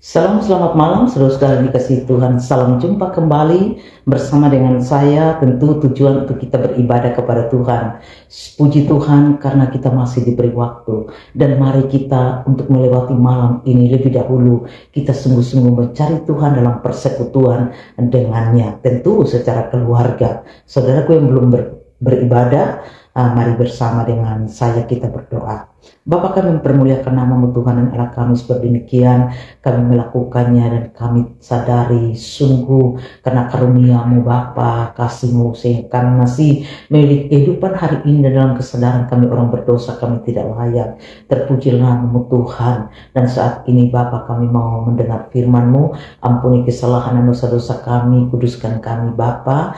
Salam selamat malam saudara-saudara dikasihi Tuhan. Salam jumpa kembali bersama dengan saya. Tentu tujuan untuk kita beribadah kepada Tuhan. Puji Tuhan karena kita masih diberi waktu. Dan mari kita untuk melewati malam ini lebih dahulu kita sungguh-sungguh mencari Tuhan dalam persekutuan dengannya. Tentu secara keluarga. Saudaraku yang belum beribadah, mari bersama dengan saya kita berdoa. Bapa, kami mempermuliakan nama-Mu Tuhan dan Allah kami seperti demikian kami melakukannya, dan kami sadari sungguh karena karunia-Mu Bapa, kasih-Mu, sehingga kami masih memiliki kehidupan hari ini, dan dalam kesadaran kami orang berdosa, kami tidak layak. Terpujilah nama-Mu Tuhan, dan saat ini Bapa kami mau mendengar firman-Mu. Ampuni kesalahan dan dosa-dosa kami, kuduskan kami Bapa,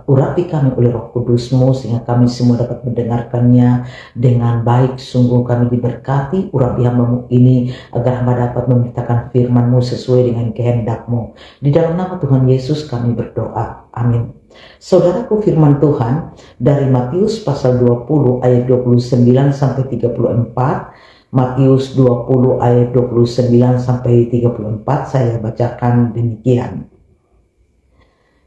urapi kami oleh Roh Kudus-Mu sehingga kami semua dapat mendengarkannya dengan baik. Sungguh kami diberkati, urapi hamba-Mu ini agar hamba dapat memberitakan firman-Mu sesuai dengan kehendak-Mu. Di dalam nama Tuhan Yesus kami berdoa. Amin. Saudaraku, firman Tuhan dari Matius pasal 20 ayat 29 sampai 34. Matius 20 ayat 29 sampai 34 saya bacakan demikian.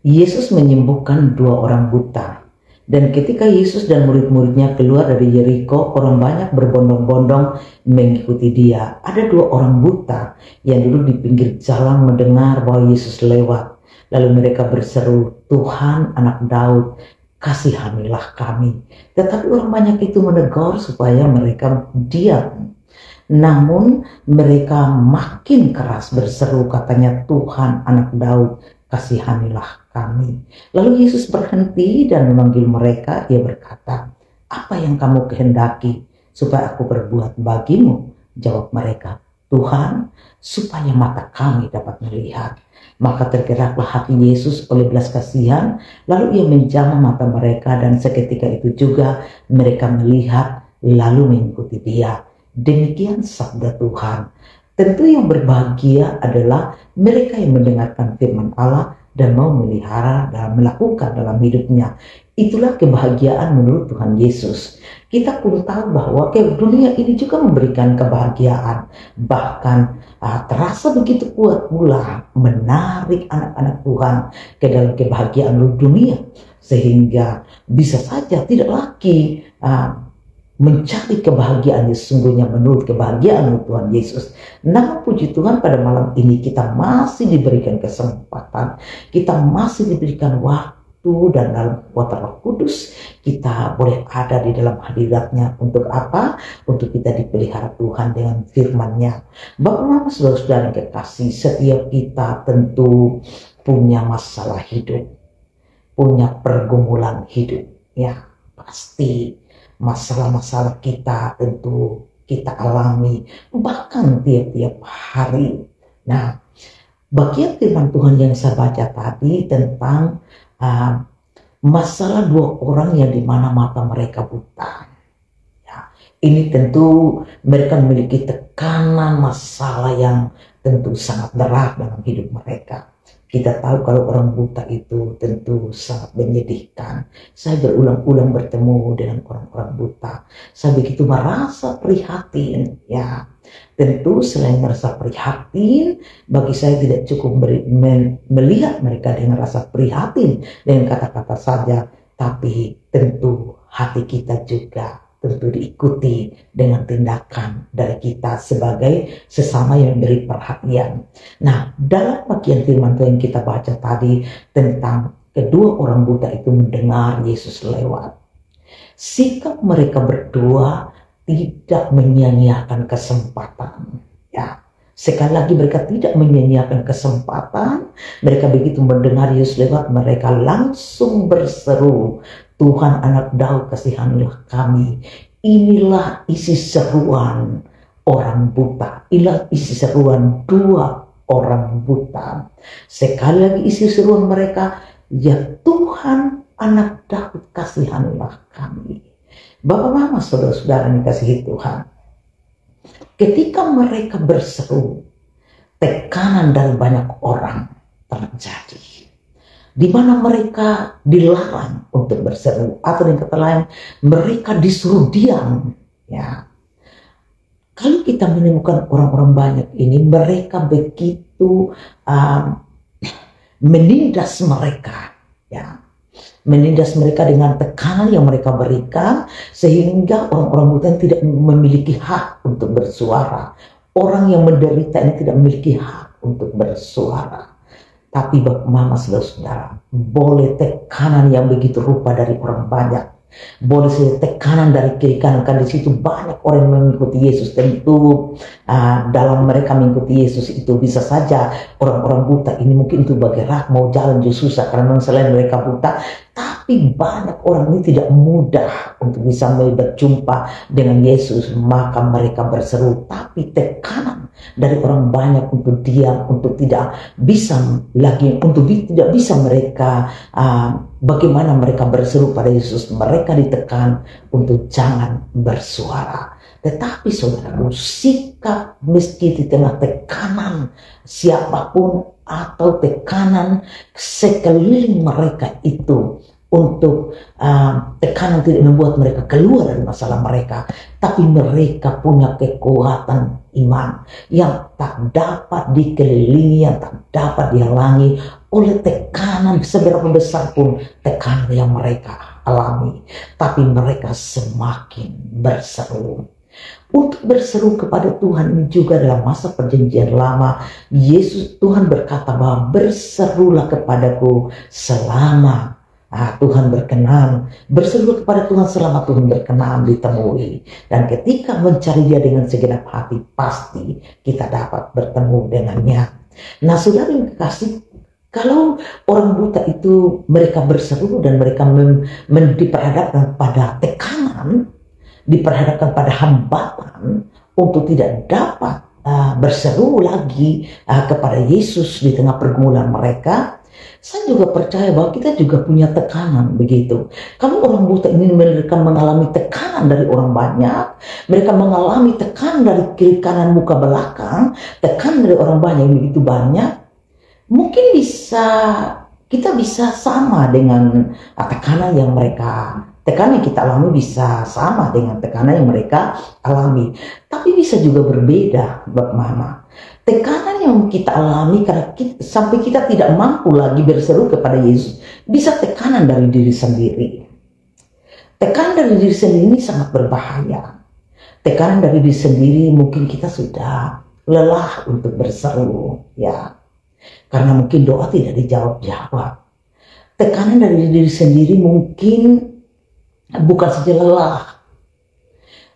Yesus menyembuhkan dua orang buta. Dan ketika Yesus dan murid-muridnya keluar dari Yeriko, orang banyak berbondong-bondong mengikuti dia. Ada dua orang buta yang duduk di pinggir jalan mendengar bahwa Yesus lewat. Lalu mereka berseru, "Tuhan, Anak Daud, kasihanilah kami." Tetapi orang banyak itu menegur supaya mereka diam. Namun mereka makin keras berseru, katanya, "Tuhan, Anak Daud, kasihanilah kami." Lalu Yesus berhenti dan memanggil mereka. Ia berkata, "Apa yang kamu kehendaki supaya aku berbuat bagimu?" Jawab mereka, "Tuhan, supaya mata kami dapat melihat." Maka tergeraklah hati Yesus oleh belas kasihan. Lalu ia menjamah mata mereka, dan seketika itu juga mereka melihat lalu mengikuti dia. Demikian sabda Tuhan. Tentu yang berbahagia adalah mereka yang mendengarkan firman Allah dan mau melihara dan melakukan dalam hidupnya. Itulah kebahagiaan menurut Tuhan Yesus. Kita pun tahu bahwa dunia ini juga memberikan kebahagiaan. Bahkan terasa begitu kuat pula menarik anak-anak Tuhan ke dalam kebahagiaan dunia. Sehingga bisa saja tidak lagi mencari kebahagiaan yang sesungguhnya menurut kebahagiaan Tuhan Yesus. Namun puji Tuhan pada malam ini kita masih diberikan kesempatan, kita masih diberikan waktu, dan dalam kekuatan Roh Kudus kita boleh ada di dalam hadirat-Nya. Untuk apa? Untuk kita dipelihara Tuhan dengan firman-Nya. Bapak, Mama, saudara-saudara yang kekasih, setiap kita tentu punya masalah hidup, punya pergumulan hidup, ya pasti. Masalah-masalah kita tentu kita alami bahkan tiap-tiap hari. Nah, bagian firman Tuhan yang saya baca tadi tentang masalah dua orang yang dimana mata mereka buta. Ya, ini tentu mereka memiliki tekanan masalah yang tentu sangat berat dalam hidup mereka. Kita tahu kalau orang buta itu tentu sangat menyedihkan. Saya berulang-ulang bertemu dengan orang-orang buta. Saya begitu merasa prihatin. Ya, tentu selain merasa prihatin, bagi saya tidak cukup melihat mereka dengan rasa prihatin dengan kata-kata saja, tapi tentu hati kita juga tentu diikuti dengan tindakan dari kita sebagai sesama yang memberi perhatian. Nah, dalam bagian firman Tuhan yang kita baca tadi tentang kedua orang buta itu mendengar Yesus lewat. Sikap mereka berdua tidak menyia-nyiakan kesempatan. Ya, sekali lagi mereka tidak menyia-nyiakan kesempatan. Mereka begitu mendengar Yesus lewat, mereka langsung berseru, "Tuhan, Anak Daud, kasihanilah kami." Inilah isi seruan orang buta. Inilah isi seruan dua orang buta. Sekali lagi isi seruan mereka, "Ya Tuhan, Anak Daud, kasihanilah kami." Bapak, Mama, saudara-saudara yang dikasihi Tuhan, ketika mereka berseru, tekanan dari banyak orang terjadi, di mana mereka dilarang untuk berseru, atau dengan kata lain mereka disuruh diam. Ya, Kalau kita menemukan orang-orang banyak ini, mereka begitu menindas mereka, ya, menindas mereka dengan tekanan yang mereka berikan, sehingga orang-orang buta tidak memiliki hak untuk bersuara. Orang yang menderita ini tidak memiliki hak untuk bersuara. Tapi Mama, saudara-saudara, boleh tekanan yang begitu rupa dari orang banyak, boleh saja tekanan dari kiri kanan, kan di situ banyak orang yang mengikuti Yesus. Tentu dalam mereka mengikuti Yesus itu bisa saja orang-orang buta ini mungkin itu bergerak mau jalan juga susah karena selain mereka buta, tapi banyak orang ini tidak mudah untuk bisa berjumpa dengan Yesus, maka mereka berseru. Tapi tekanan dari orang banyak untuk diam, untuk tidak bisa lagi, untuk tidak bisa mereka bagaimana mereka berseru pada Yesus, mereka ditekan untuk jangan bersuara. Tetapi saudaraku, sikap meski di tengah tekanan siapapun atau tekanan sekeliling mereka itu, untuk tekanan tidak membuat mereka keluar dari masalah mereka, tapi mereka punya kekuatan iman yang tak dapat dikelilingi, yang tak dapat dihalangi oleh tekanan seberapa besar pun tekanan yang mereka alami. Tapi mereka semakin berseru. Untuk berseru kepada Tuhan ini juga dalam masa perjanjian lama, Tuhan berkata bahwa berserulah kepadaku selama Tuhan berkenan, berseru kepada Tuhan selama Tuhan berkenan ditemui. Dan ketika mencari Dia dengan segenap hati, pasti kita dapat bertemu dengannya. Nah, saudara yang kekasih, kalau orang buta itu mereka berseru dan mereka diperhadapkan pada tekanan, diperhadapkan pada hambatan untuk tidak dapat berseru lagi kepada Yesus di tengah pergumulan mereka, saya juga percaya bahwa kita juga punya tekanan begitu. Kalau orang buta ini mereka mengalami tekanan dari orang banyak, mereka mengalami tekanan dari kiri kanan muka belakang, tekanan dari orang banyak yang begitu banyak, mungkin kita bisa sama dengan tekanan yang kita alami, bisa sama dengan tekanan yang mereka alami. Tapi bisa juga berbeda, Bapak Mama. Tekanan yang kita alami karena sampai kita tidak mampu lagi berseru kepada Yesus, bisa tekanan dari diri sendiri. Tekanan dari diri sendiri ini sangat berbahaya. Tekanan dari diri sendiri mungkin kita sudah lelah untuk berseru, ya, karena mungkin doa tidak dijawab-jawab. Tekanan dari diri sendiri mungkin bukan saja lelah,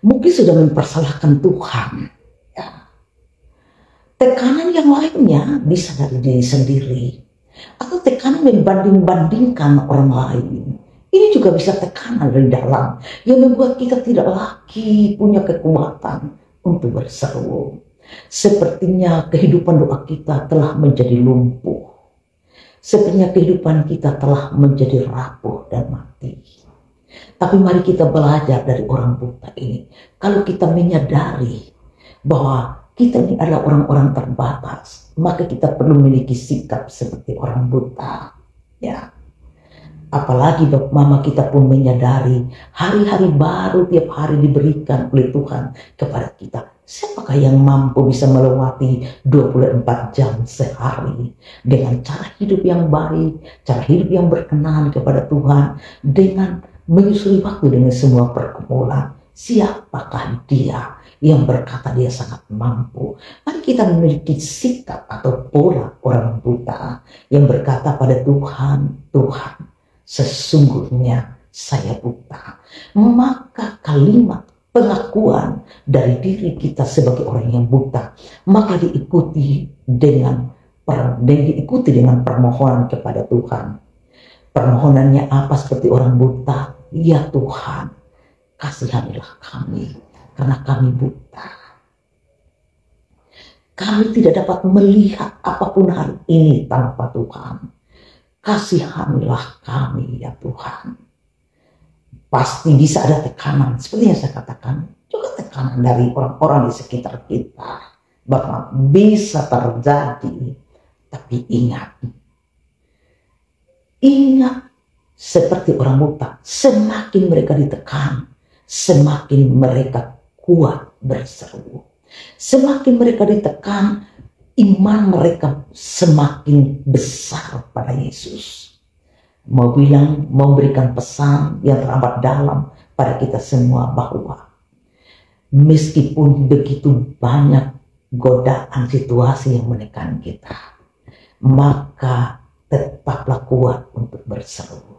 mungkin sudah mempersalahkan Tuhan. Tekanan yang lainnya bisa dari diri sendiri, atau tekanan membanding-bandingkan orang lain. Ini juga bisa tekanan dari dalam yang membuat kita tidak lagi punya kekuatan untuk berseru. Sepertinya kehidupan doa kita telah menjadi lumpuh. Sepertinya kehidupan kita telah menjadi rapuh dan mati. Tapi mari kita belajar dari orang buta ini. Kalau kita menyadari bahwa kita ini adalah orang-orang terbatas, maka kita perlu memiliki sikap seperti orang buta, ya. Apalagi Bapak Mama, kita pun menyadari hari-hari baru tiap hari diberikan oleh Tuhan kepada kita. Siapakah yang mampu bisa melewati 24 jam sehari dengan cara hidup yang baik, cara hidup yang berkenan kepada Tuhan, dengan menyusuri waktu dengan semua pergumulan? Siapakah Dia yang berkata Dia sangat mampu? Mari kita memiliki sikap atau pola orang buta yang berkata pada Tuhan, Tuhan, sesungguhnya saya buta. Maka kalimat pengakuan dari diri kita sebagai orang yang buta, maka diikuti dengan permohonan kepada Tuhan. Permohonannya apa seperti orang buta? Ya Tuhan, kasihanilah kami, karena kami buta. Kami tidak dapat melihat apapun hari ini tanpa Tuhan. Kasihanilah kami ya Tuhan. Pasti bisa ada tekanan, seperti yang saya katakan, juga tekanan dari orang-orang di sekitar kita. Bahkan bisa terjadi. Tapi ingat seperti orang buta, semakin mereka ditekan, semakin mereka kuat berseru. Semakin mereka ditekan, iman mereka semakin besar pada Yesus. Mau memberikan pesan yang teramat dalam pada kita semua bahwa meskipun begitu banyak godaan situasi yang menekan kita, maka tetaplah kuat untuk berseru.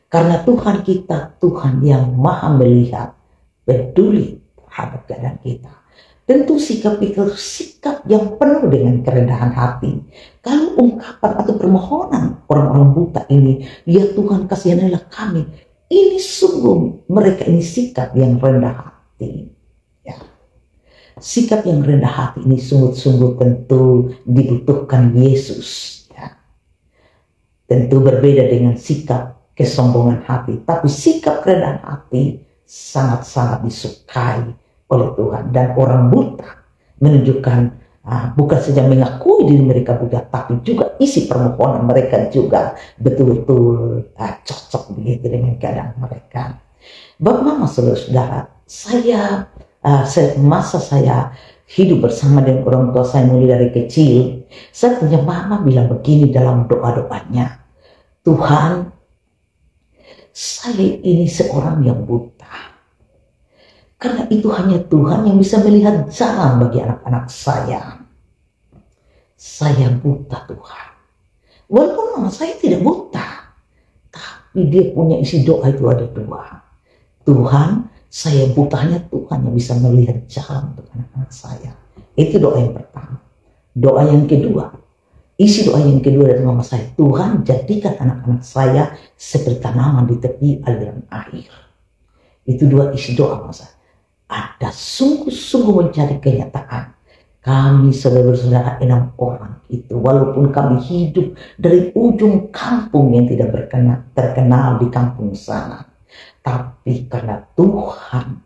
Karena Tuhan kita, Tuhan yang maha melihat, peduli terhadap keadaan kita. Tentu sikap itu sikap yang penuh dengan kerendahan hati. Kalau ungkapan atau permohonan orang-orang buta ini, ya Tuhan kasihanilah kami, ini sungguh mereka ini sikap yang rendah hati. Ya. Sikap yang rendah hati ini sungguh-sungguh tentu dibutuhkan Yesus. Ya. Tentu berbeda dengan sikap kesombongan hati, tapi sikap kerendahan hati sangat-sangat disukai oleh Tuhan. Dan orang buta menunjukkan bukan saja mengakui diri mereka buta, tapi juga isi permohonan mereka juga betul-betul cocok begitu dengan keadaan mereka. Bapak Mama saudara-saudara, masa saya hidup bersama dengan orang tua saya mulai dari kecil, saya punya mama bilang begini dalam doa-doanya, Tuhan, saya ini seorang yang buta. Karena itu hanya Tuhan yang bisa melihat jalan bagi anak-anak saya. Saya buta Tuhan. Walaupun mama saya tidak buta, tapi dia punya isi doa itu ada dua. Tuhan, saya buta, hanya Tuhan yang bisa melihat jalan untuk anak-anak saya. Itu doa yang pertama. Doa yang kedua, isi doa yang kedua dari mama saya, Tuhan jadikan anak-anak saya seperti tanaman di tepi aliran air. Itu dua isi doa mama saya. Ada sungguh-sungguh mencari kenyataan. Kami saudara-saudara 6 orang itu, walaupun kami hidup dari ujung kampung yang tidak terkenal di kampung sana, tapi karena Tuhan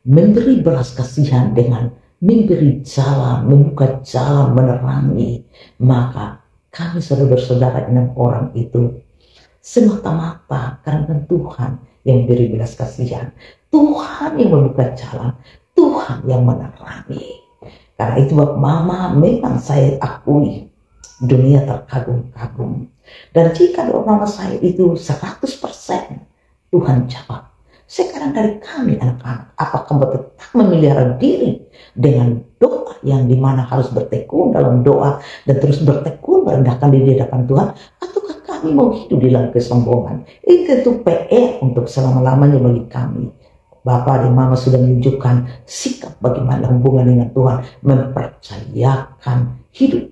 memberi belas kasihan dengan memberi jalan, membuka jalan, menerangi, maka kami saudara-saudara 6 orang itu semata-mata karena Tuhan yang memberi belas kasihan, Tuhan yang membuka jalan, Tuhan yang menerangi. Karena itu Bapak Mama, memang saya akui dunia terkagum-kagum. Dan jika doa mama saya itu 100% Tuhan jawab. Sekarang dari kami anak-anak, apakah tetap memelihara diri dengan doa yang dimana harus bertekun dalam doa dan terus bertekun merendahkan diri di hadapan Tuhan, ataukah kami mau hidup di dalam kesombongan? Itu PR untuk selama-lamanya bagi kami. Bapak dan Mama sudah menunjukkan sikap bagaimana hubungan dengan Tuhan, mempercayakan hidup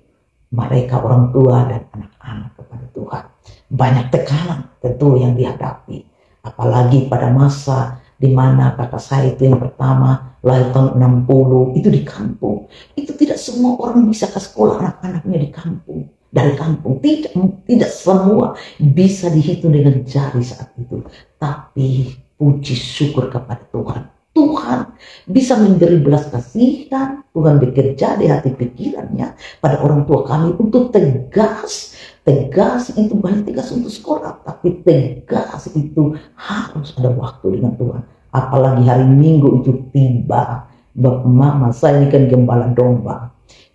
mereka orang tua dan anak-anak kepada Tuhan. Banyak tekanan tentu yang dihadapi, apalagi pada masa di mana kakak saya itu yang pertama lahir tahun 60 itu di kampung. Itu tidak semua orang bisa ke sekolah anak-anaknya di kampung. Dari kampung tidak semua bisa dihitung dengan jari saat itu, tapi puji syukur kepada Tuhan. Tuhan bisa memberi belas kasihan. Tuhan bekerja di hati pikirannya pada orang tua kami untuk tegas. Tegas itu bukan tegas untuk sekolah, tapi tegas itu harus ada waktu dengan Tuhan. Apalagi hari Minggu itu tiba. Bapak Mama saya ini kan gembala domba.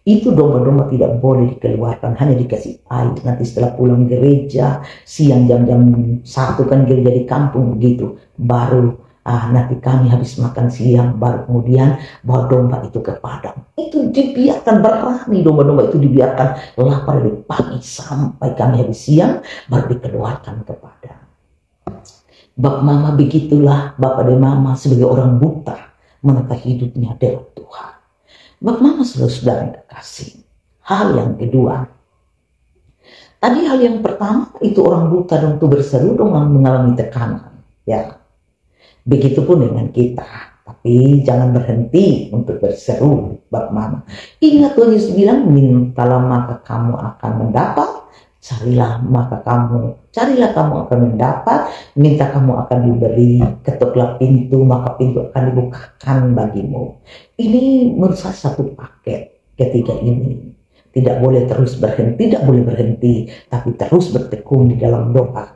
Itu domba-domba tidak boleh dikeluarkan, hanya dikasih air. Nanti setelah pulang gereja, siang jam-jam 1 kan gereja di kampung begitu. Baru nanti kami habis makan siang, baru kemudian bawa domba itu ke padang. Itu dibiarkan berani, domba-domba itu dibiarkan lapar dari pagi sampai kami habis siang, baru dikeluarkan ke padang. Bapak Mama begitulah, Bapak dan Mama sebagai orang buta menata hidupnya dengan Tuhan. Bapak Mama saudara-saudara yang kekasih. Hal yang kedua, tadi hal yang pertama itu orang buta dan itu berseru dengan mengalami tekanan. Ya, begitupun dengan kita. Tapi jangan berhenti untuk berseru, Bapak Mama. Ingat Tuhan Yesus bilang, mintalah maka kamu akan mendapat, carilah kamu akan mendapat, minta kamu akan diberi, ketuklah pintu maka pintu akan dibukakan bagimu. Ini menurut saya satu paket ketiga ini. Tidak boleh berhenti, tapi terus bertekun di dalam doa.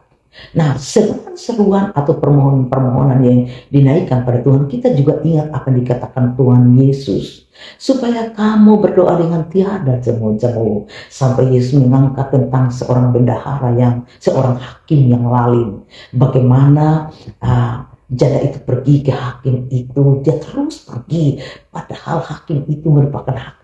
Nah, seruan-seruan atau permohonan-permohonan yang dinaikkan pada Tuhan, kita juga ingat apa yang dikatakan Tuhan Yesus. Supaya kamu berdoa dengan tiada cemu-cemu. Sampai Yesus mengangkat tentang seorang bendahara seorang hakim yang lalim. Bagaimana janda itu pergi ke hakim itu, dia terus pergi. Padahal hakim itu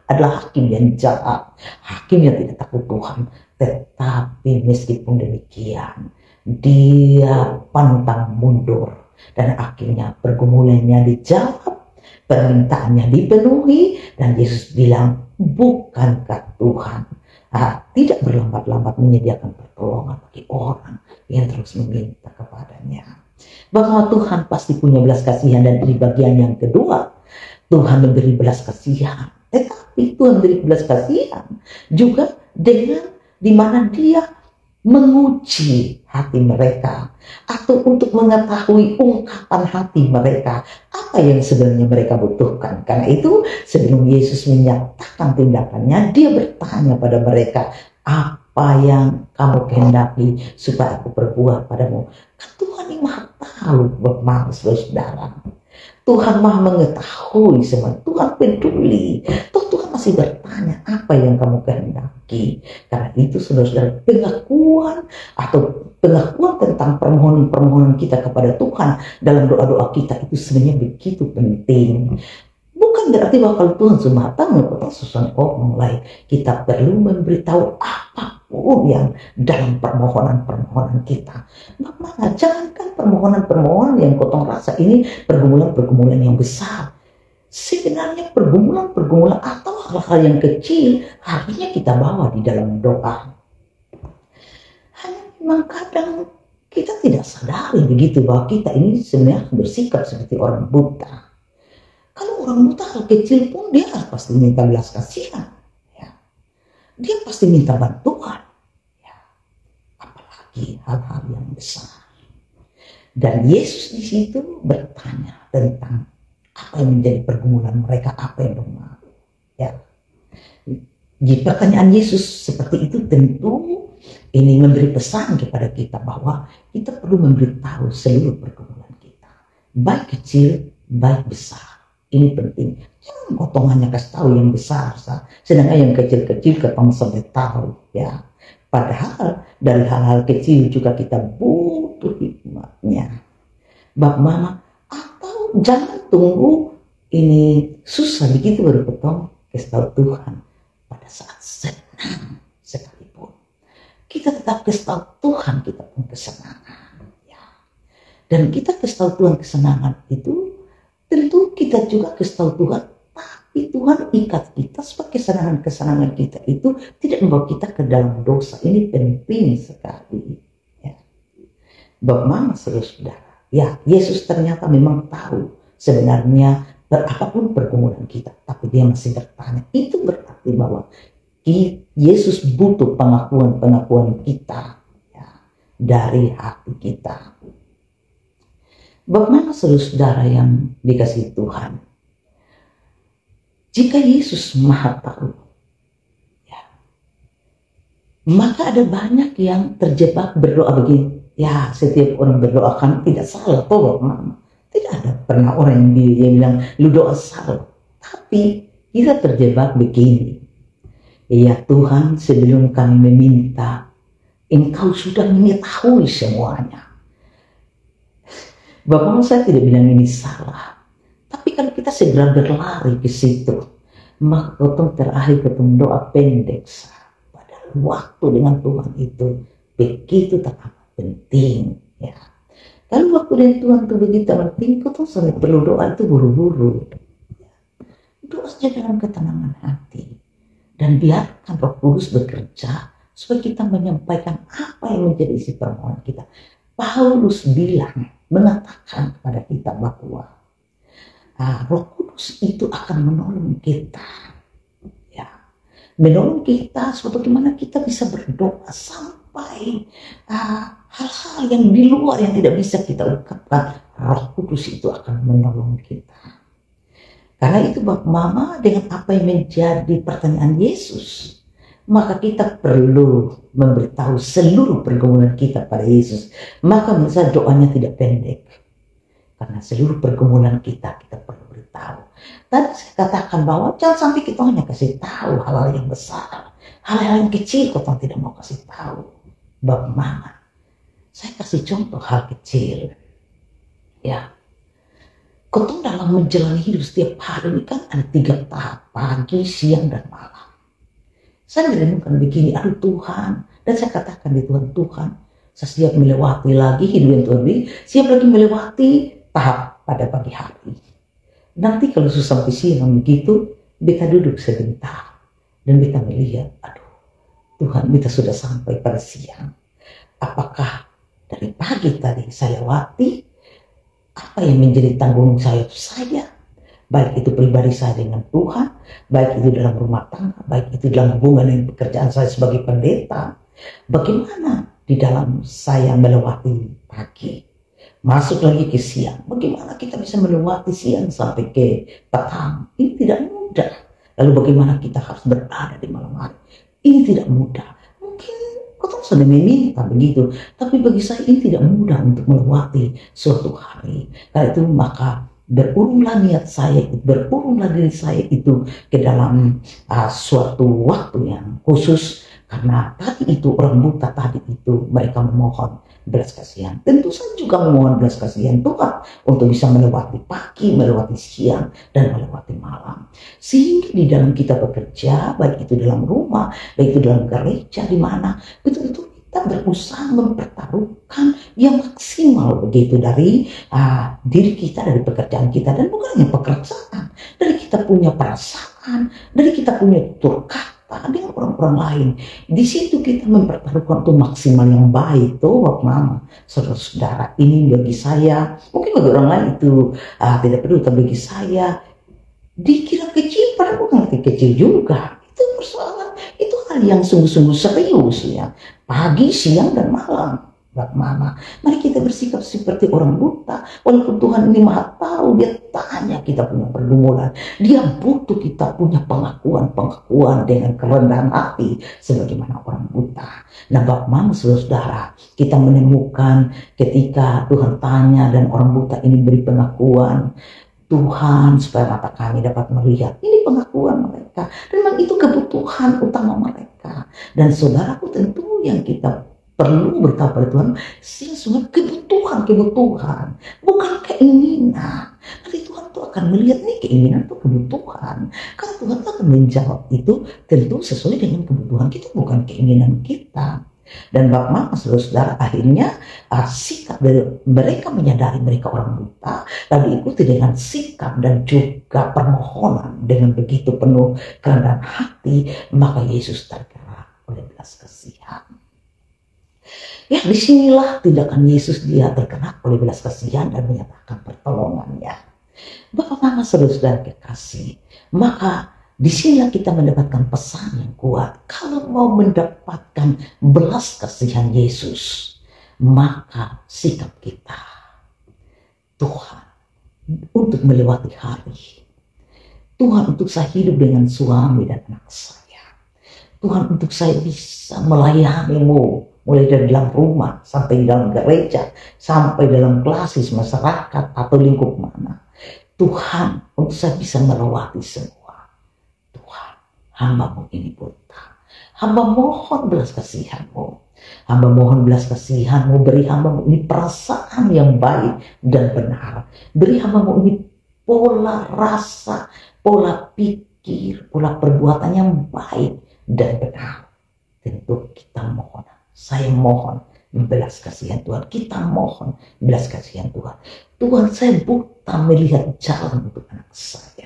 adalah hakim yang jahat. Hakim yang tidak takut Tuhan. Tetapi meskipun demikian, dia pantang mundur dan akhirnya pergumulannya dijawab, permintaannya dipenuhi, dan Yesus bilang, bukankah Tuhan tidak berlambat-lambat menyediakan pertolongan bagi orang yang terus meminta kepadanya. Bahwa Tuhan pasti punya belas kasihan, dan di bagian yang kedua Tuhan memberi belas kasihan, tetapi Tuhan memberi belas kasihan juga dengan dimana dia menguji hati mereka, atau untuk mengetahui ungkapan hati mereka, apa yang sebenarnya mereka butuhkan. Karena itu sebelum Yesus menyatakan tindakannya, dia bertanya pada mereka, apa yang kamu kehendaki supaya aku berbuat padamu? Kan Tuhan yang maha tahu, Bapak saudara. Tuhan maha mengetahui semua. Tuhan peduli. Tuhan masih bertanya, apa yang kamu kehendaki? Karena itu saudara-saudara, pengakuan tentang permohonan-permohonan kita kepada Tuhan dalam doa-doa kita itu sebenarnya begitu penting. Bukan berarti bahwa kalau Tuhan sudah tahu mulai kita perlu memberitahu apapun yang dalam permohonan-permohonan kita. Maka jangankan permohonan-permohonan yang kotong rasa ini pergumulan-pergumulan yang besar. Sebenarnya pergumulan-pergumulan atau hal-hal yang kecil harusnya kita bawa di dalam doa. Hanya memang kadang kita tidak sadari begitu bahwa kita ini sebenarnya bersikap seperti orang buta. Kalau orang buta hal kecil pun dia pasti minta belas kasihan. Ya. Dia pasti minta bantuan. Ya. Apalagi hal-hal yang besar. Dan Yesus di situ bertanya tentang apa yang menjadi pergumulan mereka, apa yang bermaksud. Ya. Di pertanyaan Yesus seperti itu tentu ini memberi pesan kepada kita bahwa kita perlu memberitahu seluruh pergumulan kita. Baik kecil, baik besar. Ini penting. Jangan potongannya kasih tahu yang besar, sedangkan yang kecil-kecil ketemu sampai tahu. Ya. Padahal dari hal-hal kecil juga kita butuh hikmatnya. Bab mama, atau jangan tunggu ini susah begitu baru ketemu kasih tahu Tuhan. Pada saat senang sekalipun, kita tetap kasih tahu Tuhan kita pun kesenangan. Ya. Dan kita kasih tahu Tuhan kesenangan itu tentu kita juga kasih tahu Tuhan, tapi Tuhan ikat kita supaya kesenangan-kesenangan kita itu tidak membawa kita ke dalam dosa. Ini penting sekali. Ya. Bagaimana saudara? Ya, Yesus ternyata memang tahu sebenarnya apapun pergumulan kita, tapi dia masih bertanya. Itu berarti bahwa Yesus butuh pengakuan kita ya, dari hati kita. Bagaimana saudara yang dikasihi Tuhan? Jika Yesus maha tahu, ya, maka ada banyak yang terjebak berdoa begini. Ya, setiap orang berdoa kan tidak salah, toh, tidak ada pernah orang yang bilang lu doa salah. Tapi kita terjebak begini. Ya Tuhan, sebelum kami meminta, Engkau sudah mengetahui semuanya. Bapak saya tidak bilang ini salah, tapi kalau kita segera berlari ke situ, maka potong terakhir ketemu doa pendek. Padahal waktu dengan Tuhan itu begitu teramat penting. Ya. Kalau waktu dengan Tuhan itu begitu penting, kita sampai perlu doa itu buru-buru. Doa saja dalam ketenangan hati dan biarkan Roh Kudus bekerja supaya kita menyampaikan apa yang menjadi isi permohonan kita. Paulus mengatakan kepada kita bahwa Roh Kudus itu akan menolong kita, ya, menolong kita sebagaimana kita bisa berdoa sampai hal-hal yang di luar yang tidak bisa kita ungkapkan. Roh Kudus itu akan menolong kita. Karena itu Bapak Mama, dengan apa yang menjadi pertanyaan Yesus, maka kita perlu memberitahu seluruh pergumulan kita pada Yesus. Maka menurut doanya tidak pendek, karena seluruh pergumulan kita perlu beritahu. Tadi saya katakan bahwa jangan sampai kita hanya kasih tahu hal-hal yang besar, hal-hal yang kecil kita tidak mau kasih tahu. Bagaimana? Saya kasih contoh hal kecil. Ya, kita dalam menjalani hidup setiap hari ini kan ada 3 tahap, pagi, siang, dan malam. Saya merenungkan begini, aduh Tuhan, dan saya katakan di Tuhan, saya siap melewati lagi hidup yang Tuhan beri, siap lagi melewati tahap pada pagi hari. Nanti kalau susah sampai siang begitu, beta duduk sebentar, dan beta melihat, aduh Tuhan, beta sudah sampai pada siang. Apakah dari pagi tadi saya lewati apa yang menjadi tanggung jawab saya, baik itu pribadi saya dengan Tuhan, baik itu dalam rumah tangga, baik itu dalam hubungan dengan pekerjaan saya sebagai pendeta. Bagaimana di dalam saya melewati pagi, masuk lagi ke siang, bagaimana kita bisa melewati siang sampai ke petang? Ini tidak mudah. Lalu bagaimana kita harus berada di malam hari? Ini tidak mudah. Mungkin kau sudah meminta begitu, tapi bagi saya ini tidak mudah untuk melewati suatu hari. Karena itu maka berurunglah niat saya, berurunglah diri saya itu ke dalam suatu waktu yang khusus. Karena tadi itu orang buta tadi itu mereka memohon belas kasihan. Tentu saya juga memohon belas kasihan Tuhan untuk bisa melewati pagi, melewati siang, dan melewati malam. Sehingga di dalam kita bekerja, baik itu dalam rumah, baik itu dalam gereja, di mana betul-betul kita berusaha mempertaruhkan yang maksimal begitu dari diri kita, dari pekerjaan kita, dan bukan hanya pekerjaan, dari kita punya perasaan, dari kita punya tutur kata dengan orang-orang lain. Di situ kita mempertaruhkan untuk maksimal yang baik tuh, mama, saudara-saudara. Ini bagi saya, mungkin bagi orang lain itu tidak perlu, tapi bagi saya dikira kecil, padahal bukan kecil juga. Itu persoalan, itu hal yang sungguh-sungguh serius ya. Pagi, siang, dan malam. Mama, mari kita bersikap seperti orang buta. Walaupun Tuhan ini maha tahu, dia tanya kita punya pergumulan. Dia butuh kita punya pengakuan dengan kerendahan hati sebagaimana orang buta. Nah, Bapak Mama, saudara, kita menemukan ketika Tuhan tanya dan orang buta ini beri pengakuan, Tuhan supaya mata kami dapat melihat. Ini pengakuan mereka. Dan memang itu kebutuhan utama mereka. Dan saudaraku, tentu yang kita perlu berkata pada Tuhan, sesungguhnya kebutuhan, bukan keinginan. Nanti Tuhan tuh akan melihat nih keinginan tuh kebutuhan. Karena Tuhan tuh akan menjawab itu tentu sesuai dengan kebutuhan kita, bukan keinginan kita. Dan Bapak Mama, saudara, akhirnya sikap dari mereka menyadari mereka orang buta, lalu ikuti dengan sikap dan juga permohonan dengan begitu penuh kerendahan hati, maka Yesus tergerak oleh belas kasihan. Ya, disinilah tindakan Yesus, dia tergerak oleh belas kasihan dan menyatakan pertolongannya. Bapak Mama, saudara kekasih, maka disinilah kita mendapatkan pesan yang kuat. Kalau mau mendapatkan belas kasihan Yesus, maka sikap kita, Tuhan, untuk melewati hari. Tuhan, untuk saya hidup dengan suami dan anak saya. Tuhan, untuk saya bisa melayani-Mu, mulai dari dalam rumah, sampai dalam gereja, sampai dalam klasis masyarakat atau lingkup mana. Tuhan, untuk saya bisa melewati semua. Tuhan, hamba-Mu ini buta. Hamba mohon belas kasihan-Mu. Hamba mohon belas kasihan-Mu, beri hamba-Mu ini perasaan yang baik dan benar. Beri hamba-Mu ini pola rasa, pola pikir, pola perbuatan yang baik dan benar. Tentu kita mohon. Saya mohon belas kasihan Tuhan. Kita mohon belas kasihan Tuhan. Tuhan, saya buta melihat jalan untuk anak saya.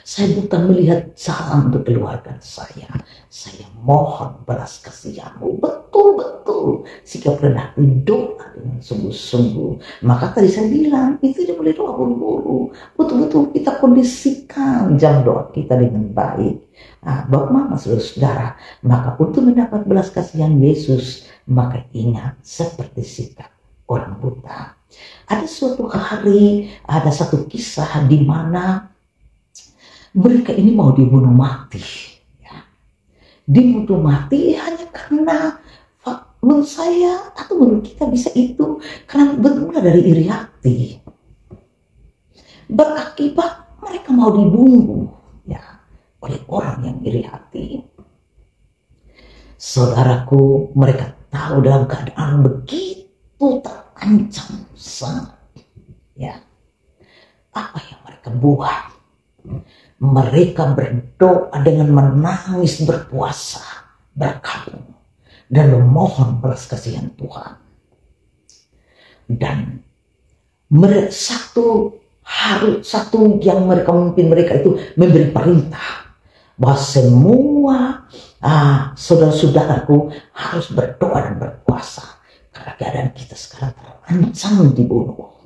Saya buta melihat jalan untuk keluarga saya. Saya mohon belas kasihan-Mu. Betul-betul sikap rendah hati, doa dengan sungguh-sungguh. Maka tadi saya bilang, itu tidak boleh doa buru-buru. Betul-betul kita kondisikan jam doa kita dengan baik. Nah, Bapak Mama, saudara, maka untuk mendapat belas kasihan Yesus, maka ingat seperti sikap orang buta. Ada suatu hari, ada satu kisah di mana mereka ini mau dibunuh mati. Ya. dibunuh mati hanya karena menurut saya atau menurut kita bisa itu karena bermula dari iri hati. Berakibat mereka mau dibunuh ya oleh orang yang iri hati. Saudaraku, mereka tahu dalam keadaan begitu terancam sangat. Ya, apa yang mereka buat? Mereka berdoa dengan menangis, berpuasa, berkabung, dan memohon belas kasihan Tuhan. Dan satu yang mereka memimpin mereka itu memberi perintah bahwa semua saudara-saudaraku harus berdoa dan berpuasa karena keadaan kita sekarang terancam dibunuh.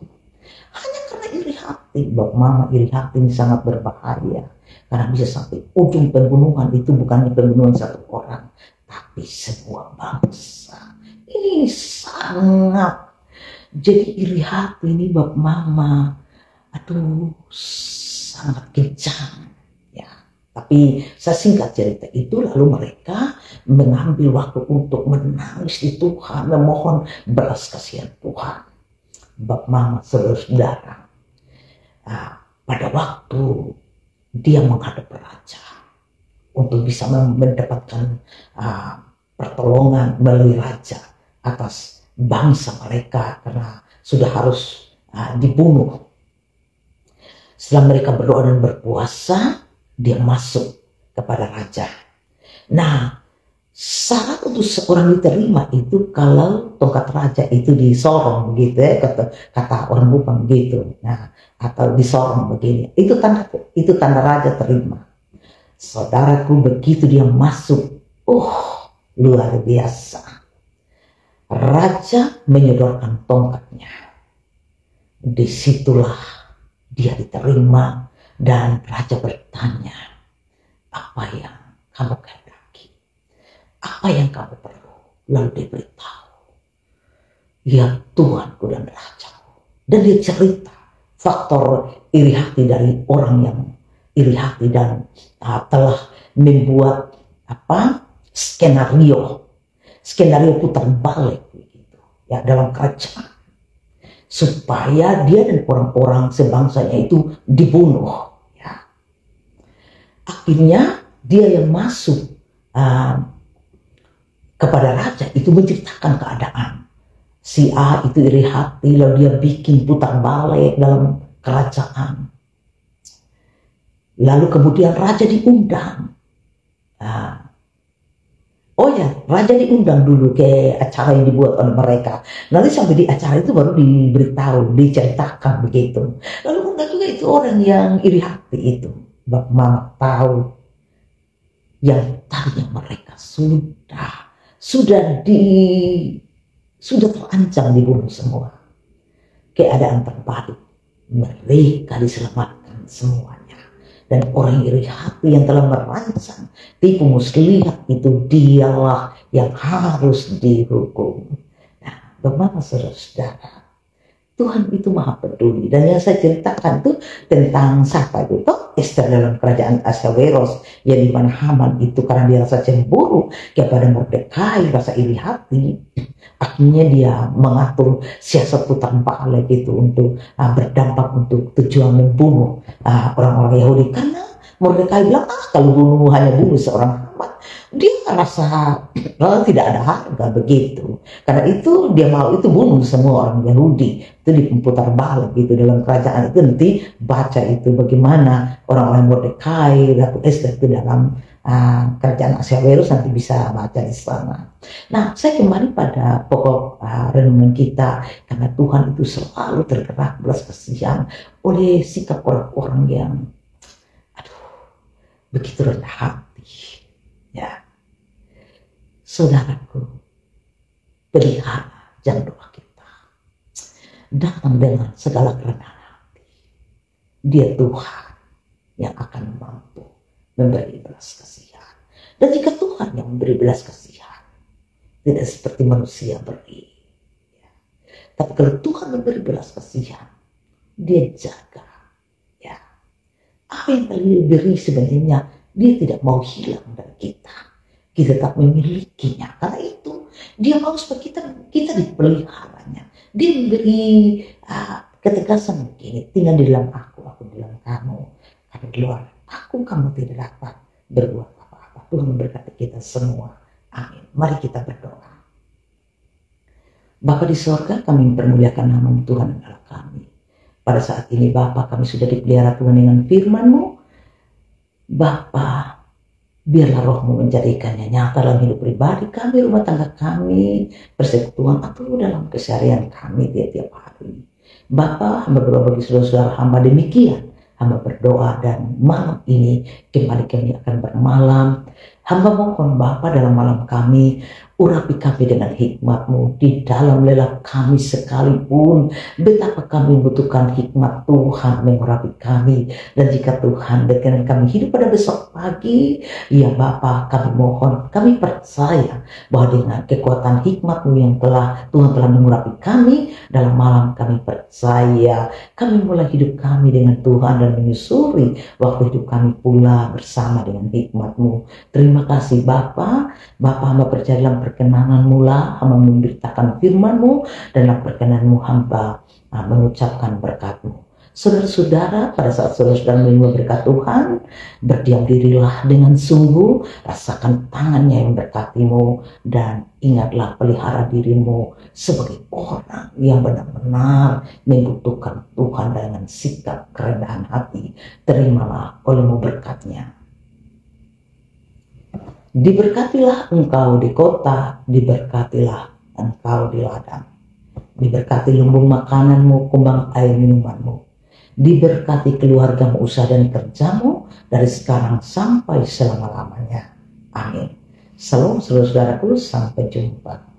Hanya karena iri hati. Bapak Mama, iri hati ini sangat berbahaya karena bisa sampai ujung pembunuhan. Itu bukannya pembunuhan satu orang, tapi sebuah bangsa. Ini sangat, jadi iri hati ini Bapak Mama, aduh sangat kencang ya. Tapi saya singkat cerita itu, lalu mereka mengambil waktu untuk menangis di Tuhan, memohon belas kasihan Tuhan. Bapak Mama, saudara-saudara, pada waktu dia menghadap raja untuk bisa mendapatkan pertolongan melalui raja atas bangsa mereka karena sudah harus dibunuh. Setelah mereka berdoa dan berpuasa, dia masuk kepada raja. Nah, syarat untuk seorang diterima itu kalau tongkat raja itu disorong begitu ya, kata orang Bupang gitu. Nah, atau disorong begini. Itu tanda raja terima. Saudaraku, begitu dia masuk, luar biasa. Raja menyodorkan tongkatnya. Disitulah dia diterima dan raja bertanya, apa yang kamu kehendaki? Apa yang kamu perlu? Lalu dia beritahu, ya Tuhanku dan rajaku. Dan dia cerita faktor iri hati dari orang yang iri hati dan telah membuat skenario putar balik begitu ya dalam kerajaan supaya dia dan orang-orang sebangsanya itu dibunuh ya. Akhirnya dia yang masuk kepada raja itu menceritakan keadaan si A itu iri hati, lalu dia bikin putar balik dalam kerajaan. Lalu kemudian raja diundang. Raja diundang dulu ke acara yang dibuat oleh mereka. Nanti sampai di acara itu baru diberitahu, diceritakan begitu. Lalu enggak juga itu orang yang iri hati itu. Bapak Mama tahu yang tadinya mereka sudah terancam dibunuh semua. Keadaan terbalik, mereka diselamatkan semuanya. Dan orang iri hati yang telah merancang tipu muslihat itu dialah yang harus dihukum. Nah, bagaimana saudara-saudara, Tuhan itu maha peduli. Dan yang saya ceritakan itu tentang siapa itu? Ester dalam kerajaan Ahasveros, yang dimana Haman itu karena dia rasa cemburu kepada Mordekai, rasa iri hati, akhirnya dia mengatur siasat putar balik itu untuk berdampak untuk tujuan membunuh orang-orang Yahudi. Karena Mordekai bilang, kalau hanya bunuh seorang Haman, dia rasa tidak ada harga begitu. Karena itu dia mau itu bunuh semua orang Yahudi. Itu diputar balik gitu dalam kerajaan itu, nanti baca itu bagaimana orang-orang Mordekai Ratu Ester itu dalam kerajaan Ahasveros, nanti bisa baca di sana. Nah, saya kembali pada pokok renungan kita, karena Tuhan itu selalu tergerak belas kasihan oleh sikap orang-orang yang begitu rendah hati ya. Saudaraku, pelihara jangan doa kita datang dengan segala kerendahan hati. Dia Tuhan yang akan mampu memberi belas kasihan. Dan jika Tuhan yang memberi belas kasihan, tidak seperti manusia beri ya. Tapi kalau Tuhan memberi belas kasihan, dia jaga ya. Apa yang telah diberi sebenarnya dia tidak mau hilang dari kita. kita tetap memilikinya. Karena itu dia mau supaya kita dipeliharanya. Dia memberi ketegasan begini, tinggal di dalam aku di dalam kamu. Kalau di luar aku, kamu tidak dapat berbuat apa-apa. Tuhan memberkati kita semua. Amin. Mari kita berdoa. Bapa di sorga, kami mempermuliakan nama Tuhan Allah kami. Pada saat ini Bapa, kami sudah dipelihara Tuhan dengan firman-Mu. Bapa, biarlah Roh-Mu menjadikannya nyata dalam hidup pribadi kami, rumah tangga kami, persekutuan atau dalam keseharian kami tiap-tiap hari. Bapa, hamba berdoa bagi saudara-saudara hamba demikian. Hamba berdoa dan malam ini kembali kami akan bermalam. Hamba mohon Bapa dalam malam kami, urapi kami dengan hikmat-Mu di dalam lelah kami sekalipun. Betapa kami membutuhkan hikmat Tuhan mengurapi kami. Dan jika Tuhan berkenan kami hidup pada besok pagi, ya Bapa, kami mohon, kami percaya bahwa dengan kekuatan hikmat-Mu yang Tuhan telah mengurapi kami dalam malam, kami percaya kami mulai hidup kami dengan Tuhan dan menyusuri waktu hidup kami pula bersama dengan hikmat-Mu. Terima kasih Bapa. Bapa, hamba percaya dalam perkenanan-Mu lah, hamba memberitakan firman-Mu, dan dalam perkenanan-Mu hamba mengucapkan berkat-Mu. Saudara-saudara, pada saat saudara-saudara menerima berkat Tuhan, berdiam dirilah dengan sungguh, rasakan tangannya yang berkati-Mu, dan ingatlah pelihara dirimu sebagai orang yang benar-benar membutuhkan Tuhan dengan sikap kerendahan hati. Terimalah oleh-Mu berkat-Nya. Diberkatilah engkau di kota, diberkatilah engkau di ladang. Diberkati lumbung makananmu, kumbang air minumanmu. Diberkati keluargamu, usaha dan kerjamu dari sekarang sampai selama-lamanya. Amin. Salam saudara-saudaraku, sampai jumpa.